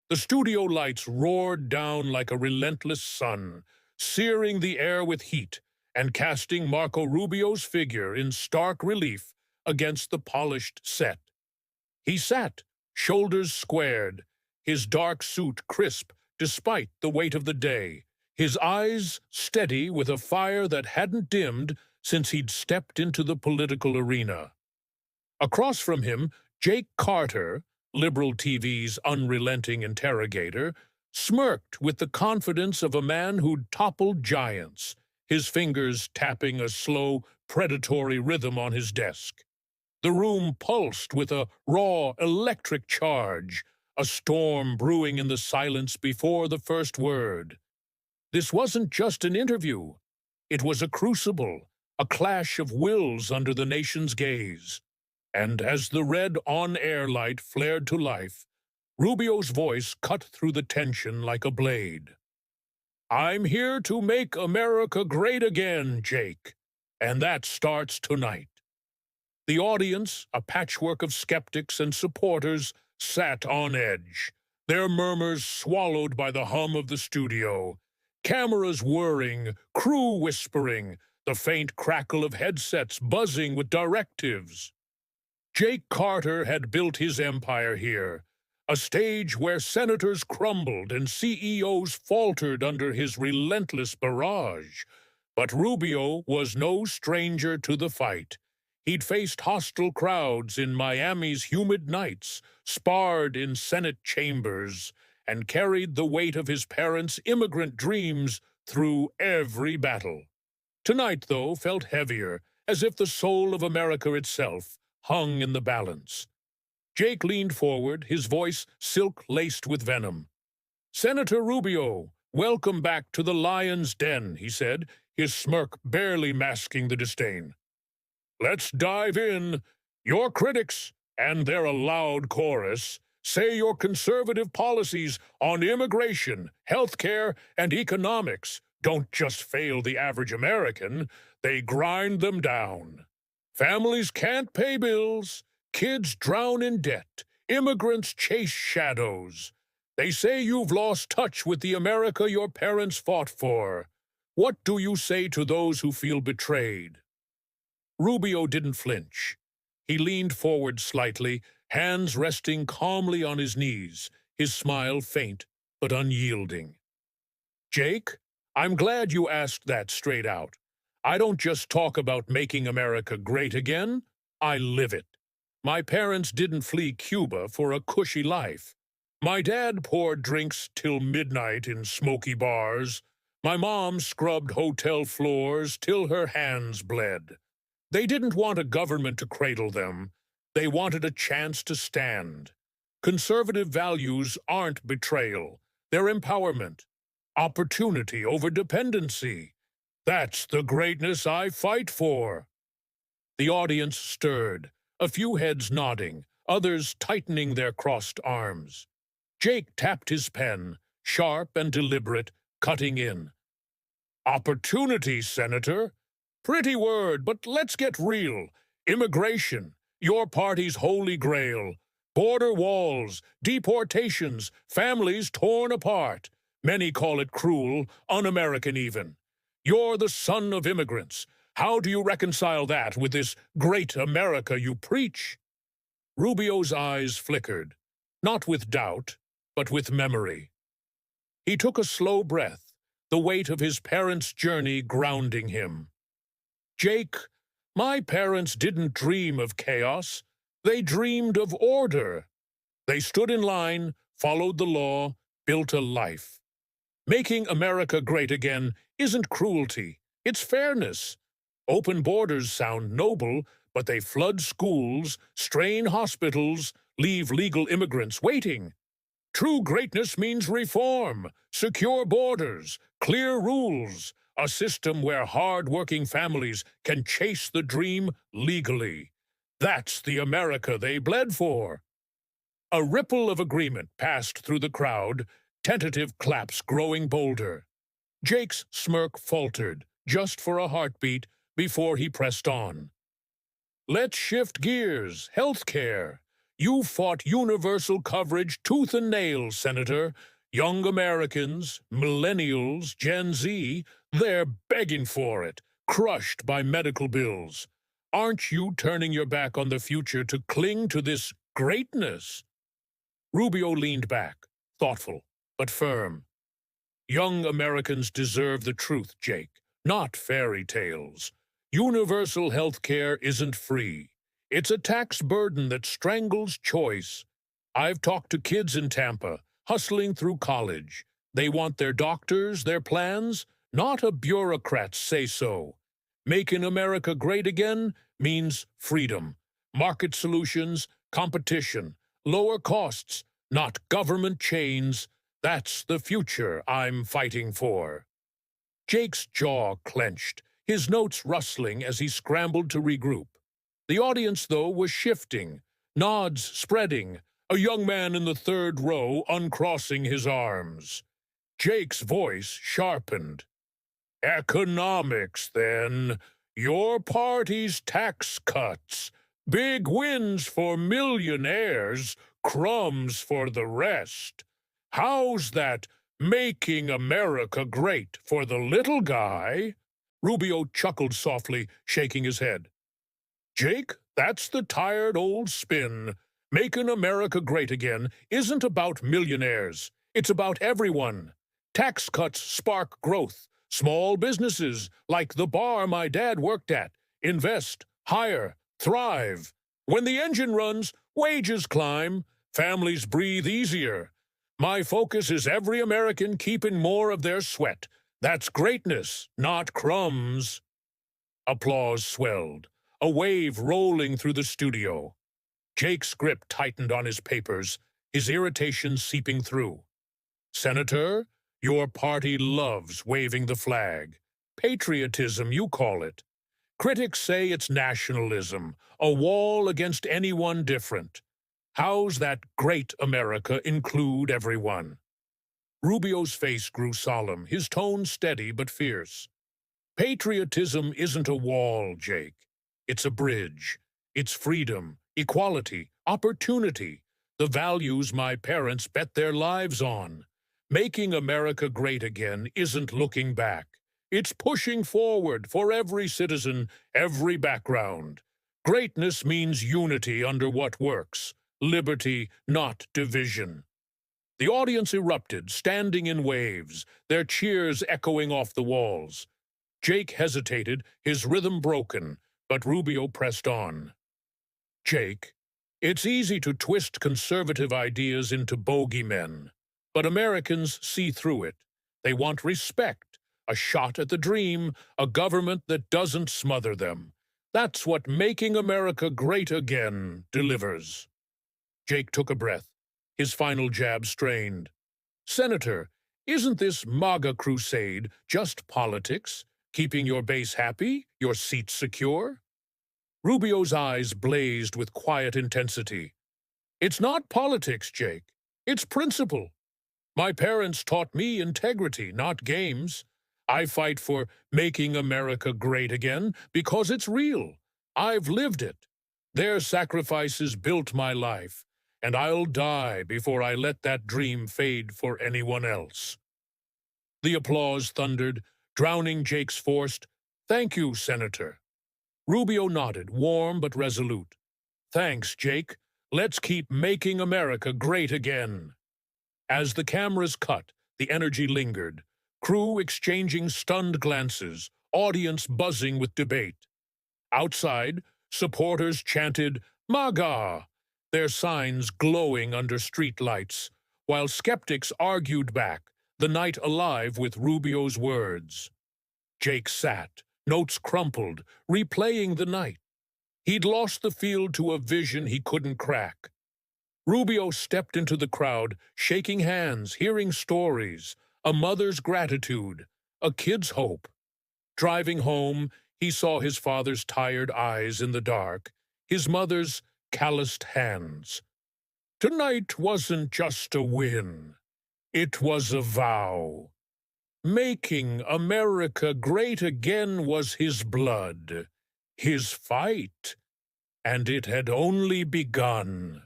The studio lights roared down like a relentless sun, searing the air with heat and casting Marco Rubio's figure in stark relief against the polished set. He sat, shoulders squared, his dark suit crisp despite the weight of the day, his eyes steady with a fire that hadn't dimmed since he'd stepped into the political arena. Across from him, Jake Carter, Liberal TV's unrelenting interrogator, smirked with the confidence of a man who'd toppled giants, his fingers tapping a slow, predatory rhythm on his desk. The room pulsed with a raw, electric charge, a storm brewing in the silence before the first word. This wasn't just an interview. It was a crucible, a clash of wills under the nation's gaze. And as the red on-air light flared to life, Rubio's voice cut through the tension like a blade. "I'm here to make America great again, Jake, and that starts tonight." The audience, a patchwork of skeptics and supporters, sat on edge, their murmurs swallowed by the hum of the studio, cameras whirring, crew whispering, the faint crackle of headsets buzzing with directives. Jake Carter had built his empire here, a stage where senators crumbled and CEOs faltered under his relentless barrage. But Rubio was no stranger to the fight. He'd faced hostile crowds in Miami's humid nights, sparred in Senate chambers, and carried the weight of his parents' immigrant dreams through every battle. Tonight, though, felt heavier, as if the soul of America itself hung in the balance. Jake leaned forward, his voice silk-laced with venom. "Senator Rubio, welcome back to the lion's den," he said, his smirk barely masking the disdain. "Let's dive in. Your critics, and they're a loud chorus, say your conservative policies on immigration, healthcare, and economics don't just fail the average American, they grind them down. Families can't pay bills, kids drown in debt, immigrants chase shadows. They say you've lost touch with the America your parents fought for. What do you say to those who feel betrayed?" Rubio didn't flinch. He leaned forward slightly, hands resting calmly on his knees, his smile faint but unyielding. "Jake, I'm glad you asked that straight out. I don't just talk about making America great again, I live it. My parents didn't flee Cuba for a cushy life. My dad poured drinks till midnight in smoky bars. My mom scrubbed hotel floors till her hands bled. They didn't want a government to cradle them. They wanted a chance to stand. Conservative values aren't betrayal. They're empowerment. Opportunity over dependency. That's the greatness I fight for." The audience stirred, a few heads nodding, others tightening their crossed arms. Jake tapped his pen, sharp and deliberate, cutting in. "Opportunity, Senator. Pretty word, but let's get real. Immigration, your party's holy grail. Border walls, deportations, families torn apart. Many call it cruel, un-American even. You're the son of immigrants. How do you reconcile that with this great America you preach?" Rubio's eyes flickered, not with doubt, but with memory. He took a slow breath, the weight of his parents' journey grounding him. "Jake, my parents didn't dream of chaos. They dreamed of order. They stood in line, followed the law, built a life. Making America great again isn't cruelty, it's fairness. Open borders sound noble, but they flood schools, strain hospitals, leave legal immigrants waiting. True greatness means reform, secure borders, clear rules, a system where hard-working families can chase the dream legally. That's the America they bled for." A ripple of agreement passed through the crowd, tentative claps growing bolder. Jake's smirk faltered, just for a heartbeat, before he pressed on. "Let's shift gears. Healthcare. You fought universal coverage tooth and nail, Senator. Young Americans, millennials, Gen Z, they're begging for it, crushed by medical bills. Aren't you turning your back on the future to cling to this greatness? Rubio leaned back, thoughtful, but firm. Young Americans deserve the truth, Jake, not fairy tales. Universal health care isn't free. It's a tax burden that strangles choice. I've talked to kids in Tampa, hustling through college. They want their doctors, their plans, not a bureaucrat's say-so. Making America great again means freedom, market solutions, competition, lower costs, not government chains. That's the future I'm fighting for. Jake's jaw clenched, his notes rustling as he scrambled to regroup. The audience, though, was shifting, nods spreading, a young man in the third row uncrossing his arms. Jake's voice sharpened. Economics, then. Your party's tax cuts. Big wins for millionaires, crumbs for the rest. How's that making America great for the little guy? Rubio chuckled softly, shaking his head. Jake, that's the tired old spin. Making America great again isn't about millionaires. It's about everyone. Tax cuts spark growth. Small businesses, like the bar my dad worked at, invest, hire, thrive. When the engine runs, wages climb, families breathe easier. My focus is every American keeping more of their sweat. That's greatness, not crumbs. Applause swelled, a wave rolling through the studio. Jake's grip tightened on his papers, his irritation seeping through. Senator, your party loves waving the flag. Patriotism, you call it. Critics say it's nationalism, a wall against anyone different. How's that great America include everyone? Rubio's face grew solemn, his tone steady but fierce. Patriotism isn't a wall, Jake. It's a bridge. It's freedom, equality, opportunity, the values my parents bet their lives on. Making America great again isn't looking back. It's pushing forward for every citizen, every background. Greatness means unity under what works, liberty, not division. The audience erupted, standing in waves, their cheers echoing off the walls. Jake hesitated, his rhythm broken, but Rubio pressed on. Jake, it's easy to twist conservative ideas into bogeymen, but Americans see through it. They want respect, a shot at the dream, a government that doesn't smother them. That's what making America great again delivers. Jake took a breath, his final jab strained. Senator, isn't this MAGA crusade just politics, keeping your base happy, your seat secure? Rubio's eyes blazed with quiet intensity. It's not politics, Jake. It's principle. My parents taught me integrity, not games. I fight for making America great again because it's real. I've lived it. Their sacrifices built my life, and I'll die before I let that dream fade for anyone else. The applause thundered, drowning Jake's forced, "Thank you, Senator." Rubio nodded, warm but resolute. "Thanks, Jake. Let's keep making America great again." As the cameras cut, the energy lingered, crew exchanging stunned glances, audience buzzing with debate. Outside, supporters chanted, "MAGA!" their signs glowing under streetlights, while skeptics argued back, the night alive with Rubio's words. Jake sat, notes crumpled, replaying the night. He'd lost the field to a vision he couldn't crack. Rubio stepped into the crowd, shaking hands, hearing stories, a mother's gratitude, a kid's hope. Driving home, he saw his father's tired eyes in the dark, his mother's calloused hands. Tonight wasn't just a win. It was a vow. Making America great again was his blood, his fight, and it had only begun.